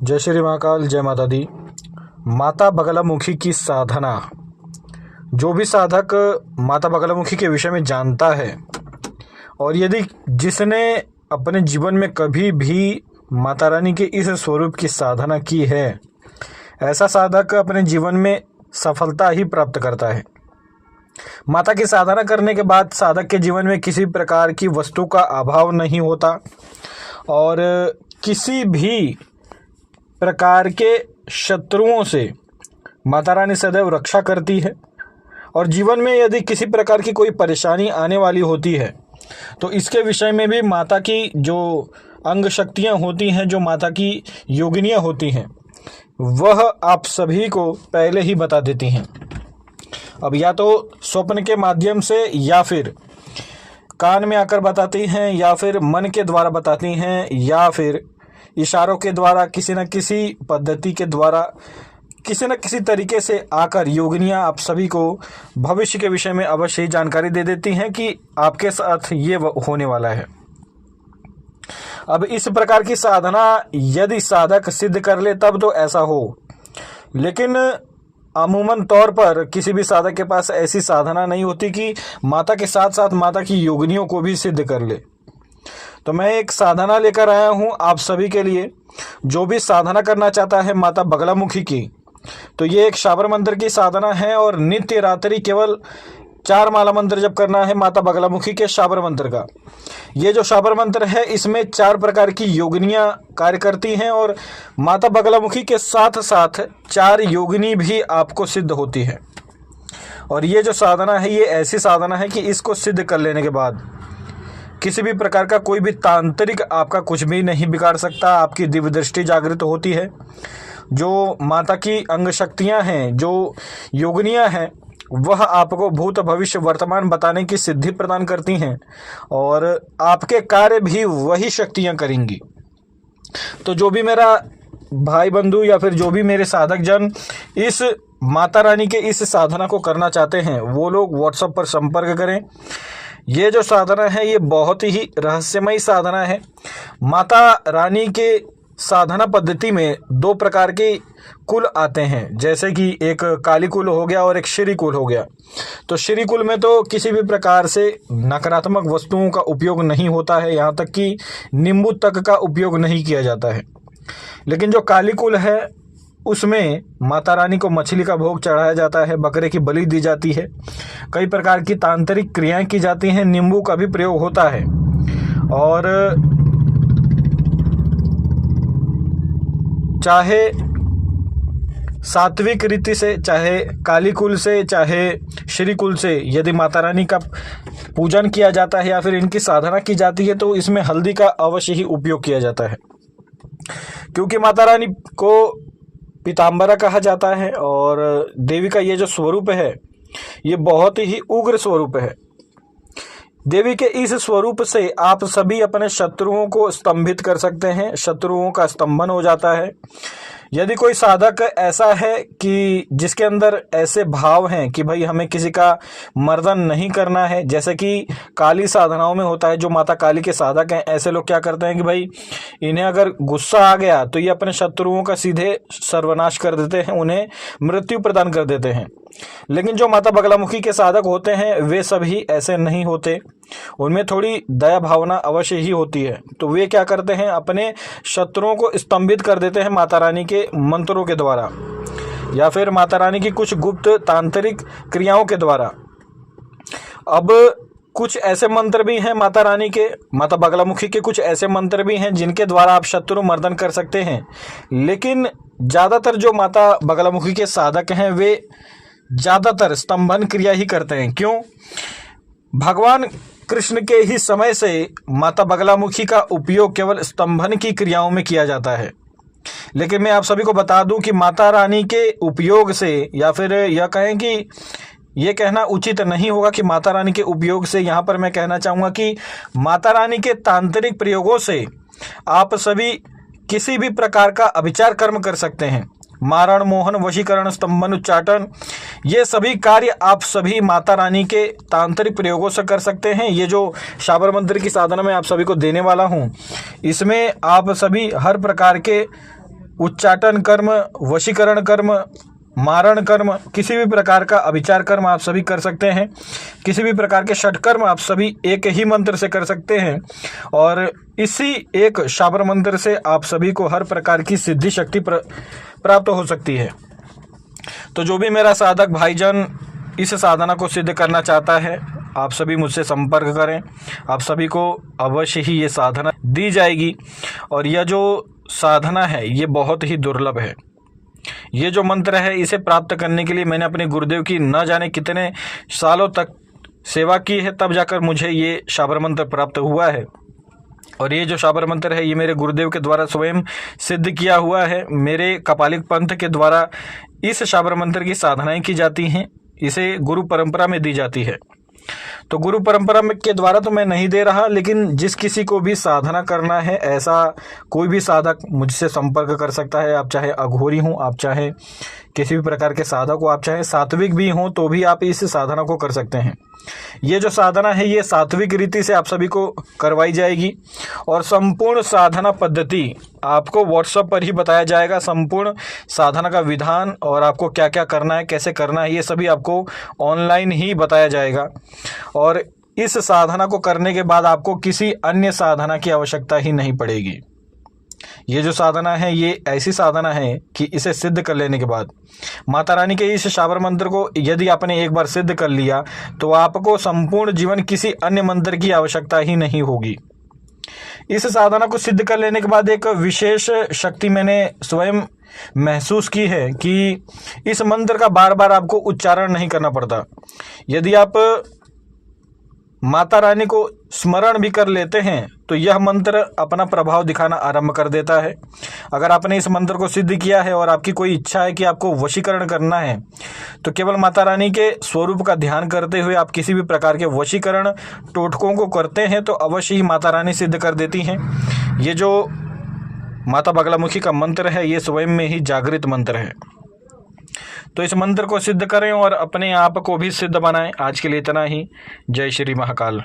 जय श्री महाकाल, जय माता दी। माता बगलामुखी की साधना। जो भी साधक माता बगलामुखी के विषय में जानता है और यदि जिसने अपने जीवन में कभी भी माता रानी के इस स्वरूप की साधना की है, ऐसा साधक अपने जीवन में सफलता ही प्राप्त करता है। माता की साधना करने के बाद साधक के जीवन में किसी प्रकार की वस्तु का अभाव नहीं होता और किसी भी प्रकार के शत्रुओं से माता रानी सदैव रक्षा करती है। और जीवन में यदि किसी प्रकार की कोई परेशानी आने वाली होती है तो इसके विषय में भी माता की जो अंग शक्तियाँ होती हैं, जो माता की योगिनियाँ होती हैं, वह आप सभी को पहले ही बता देती हैं। अब या तो स्वप्न के माध्यम से या फिर कान में आकर बताती हैं या फिर मन के द्वारा बताती हैं या फिर इशारों के द्वारा, किसी न किसी पद्धति के द्वारा, किसी न किसी तरीके से आकर योगिनियाँ आप सभी को भविष्य के विषय में अवश्य ही जानकारी दे देती हैं कि आपके साथ ये होने वाला है। अब इस प्रकार की साधना यदि साधक सिद्ध कर ले तब तो ऐसा हो, लेकिन अमूमन तौर पर किसी भी साधक के पास ऐसी साधना नहीं होती कि माता के साथ साथ माता की योगिनियों को भी सिद्ध कर ले। तो मैं एक साधना लेकर आया हूँ आप सभी के लिए। जो भी साधना करना चाहता है माता बगलामुखी की, तो ये एक शाबर मंत्र की साधना है और नित्य रात्रि केवल 4 माला मंत्र जप करना है माता बगलामुखी के शाबर मंत्र का। ये जो शाबर मंत्र है इसमें 4 प्रकार की योगिनियाँ कार्य करती हैं और माता बगलामुखी के साथ साथ 4 योगिनी भी आपको सिद्ध होती है। और ये जो साधना है ये ऐसी साधना है कि इसको सिद्ध कर लेने के बाद किसी भी प्रकार का कोई भी तांत्रिक आपका कुछ भी नहीं बिगाड़ सकता। आपकी दिव्य दृष्टि जागृत होती है। जो माता की अंग शक्तियाँ हैं, जो योगिनियाँ हैं, वह आपको भूत भविष्य वर्तमान बताने की सिद्धि प्रदान करती हैं और आपके कार्य भी वही शक्तियाँ करेंगी। तो जो भी मेरा भाई बंधु या फिर जो भी मेरे साधक जन इस माता रानी के इस साधना को करना चाहते हैं वो लोग व्हाट्सएप पर संपर्क करें। ये जो साधना है ये बहुत ही रहस्यमयी साधना है। माता रानी के साधना पद्धति में 2 प्रकार के कुल आते हैं, जैसे कि एक काली कुल हो गया और एक श्री कुल हो गया। तो श्री कुल में तो किसी भी प्रकार से नकारात्मक वस्तुओं का उपयोग नहीं होता है, यहाँ तक कि नींबू तक का उपयोग नहीं किया जाता है। लेकिन जो काली कुल है उसमें माता रानी को मछली का भोग चढ़ाया जाता है, बकरे की बलि दी जाती है, कई प्रकार की तांत्रिक क्रियाएं की जाती हैं, नींबू का भी प्रयोग होता है। और चाहे सात्विक रीति से, चाहे काली कुल से, चाहे श्री कुल से यदि माता रानी का पूजन किया जाता है या फिर इनकी साधना की जाती है तो इसमें हल्दी का अवश्य ही उपयोग किया जाता है, क्योंकि माता रानी को पीताम्बरा कहा जाता है और देवी का ये जो स्वरूप है ये बहुत ही उग्र स्वरूप है। देवी के इस स्वरूप से आप सभी अपने शत्रुओं को स्तंभित कर सकते हैं, शत्रुओं का स्तंभन हो जाता है। यदि कोई साधक ऐसा है कि जिसके अंदर ऐसे भाव हैं कि भाई हमें किसी का मर्दन नहीं करना है, जैसे कि काली साधनाओं में होता है, जो माता काली के साधक हैं ऐसे लोग क्या करते हैं कि भाई इन्हें अगर गुस्सा आ गया तो ये अपने शत्रुओं का सीधे सर्वनाश कर देते हैं, उन्हें मृत्यु प्रदान कर देते हैं। लेकिन जो माता बगलामुखी के साधक होते हैं वे सभी ऐसे नहीं होते, उनमें थोड़ी दया भावना अवश्य ही होती है। तो वे क्या करते हैं, अपने शत्रुओं को स्तंभित कर देते हैं माता रानी के मंत्रों के द्वारा या फिर माता रानी की कुछ गुप्त तांत्रिक क्रियाओं के द्वारा। अब कुछ ऐसे मंत्र भी हैं माता रानी के, माता बगलामुखी के कुछ ऐसे मंत्र भी हैं जिनके द्वारा आप शत्रु मर्दन कर सकते हैं। लेकिन ज़्यादातर जो माता बगलामुखी के साधक हैं वे ज़्यादातर स्तंभन क्रिया ही करते हैं। क्यों? भगवान कृष्ण के ही समय से माता बगलामुखी का उपयोग केवल स्तंभन की क्रियाओं में किया जाता है। लेकिन मैं आप सभी को बता दूं कि माता रानी के उपयोग से, या फिर यह कहें कि ये कहना उचित नहीं होगा कि माता रानी के उपयोग से, यहाँ पर मैं कहना चाहूँगा कि माता रानी के तांत्रिक प्रयोगों से आप सभी किसी भी प्रकार का अभिचार कर्म कर सकते हैं। मारण, मोहन, वशीकरण, स्तंभन, उच्चाटन, ये सभी कार्य आप सभी माता रानी के तांत्रिक प्रयोगों से कर सकते हैं। ये जो शाबर मंत्र की साधना मैं आप सभी को देने वाला हूँ, इसमें आप सभी हर प्रकार के उच्चाटन कर्म, वशीकरण कर्म, मारण कर्म, किसी भी प्रकार का अभिचार कर्म आप सभी कर सकते हैं। किसी भी प्रकार के षटकर्म आप सभी एक ही मंत्र से कर सकते हैं और इसी एक शाबर मंत्र से आप सभी को हर प्रकार की सिद्धि शक्ति प्राप्त हो सकती है। तो जो भी मेरा साधक भाईजान इस साधना को सिद्ध करना चाहता है, आप सभी मुझसे संपर्क करें। आप सभी को अवश्य ही ये साधना दी जाएगी और यह जो साधना है ये बहुत ही दुर्लभ है। ये जो मंत्र है इसे प्राप्त करने के लिए मैंने अपने गुरुदेव की न जाने कितने सालों तक सेवा की है, तब जाकर मुझे ये शाबर मंत्र प्राप्त हुआ है। और ये जो शाबर मंत्र है ये मेरे गुरुदेव के द्वारा स्वयं सिद्ध किया हुआ है। मेरे कपालिक पंथ के द्वारा इस शाबर मंत्र की साधनाएं की जाती हैं, इसे गुरु परंपरा में दी जाती है। तो गुरु परंपरा के द्वारा तो मैं नहीं दे रहा, लेकिन जिस किसी को भी साधना करना है ऐसा कोई भी साधक मुझसे संपर्क कर सकता है। आप चाहे अघोरी हों, आप चाहे किसी भी प्रकार के साधक हो, आप चाहे सात्विक भी हों, तो भी आप इस साधना को कर सकते हैं। ये जो साधना है ये सात्विक रीति से आप सभी को करवाई जाएगी और संपूर्ण साधना पद्धति आपको व्हाट्सएप पर ही बताया जाएगा। संपूर्ण साधना का विधान और आपको क्या क्या करना है, कैसे करना है, ये सभी आपको ऑनलाइन ही बताया जाएगा। और इस साधना को करने के बाद आपको किसी अन्य साधना की आवश्यकता ही नहीं पड़ेगी। ये जो साधना है ये ऐसी साधना है कि इसे सिद्ध कर लेने के बाद माता रानी के इस शाबर मंत्र को यदि आपने एक बार सिद्ध कर लिया तो आपको संपूर्ण जीवन किसी अन्य मंत्र की आवश्यकता ही नहीं होगी। इस साधना को सिद्ध कर लेने के बाद एक विशेष शक्ति मैंने स्वयं महसूस की है कि इस मंत्र का बार बार आपको उच्चारण नहीं करना पड़ता। यदि आप माता रानी को स्मरण भी कर लेते हैं तो यह मंत्र अपना प्रभाव दिखाना आरंभ कर देता है। अगर आपने इस मंत्र को सिद्ध किया है और आपकी कोई इच्छा है कि आपको वशीकरण करना है तो केवल माता रानी के स्वरूप का ध्यान करते हुए आप किसी भी प्रकार के वशीकरण टोटकों को करते हैं तो अवश्य ही माता रानी सिद्ध कर देती हैं। ये जो माता बगलामुखी का मंत्र है ये स्वयं में ही जागृत मंत्र है। तो इस मंत्र को सिद्ध करें और अपने आप को भी सिद्ध बनाएं। आज के लिए इतना ही। जय श्री महाकाल।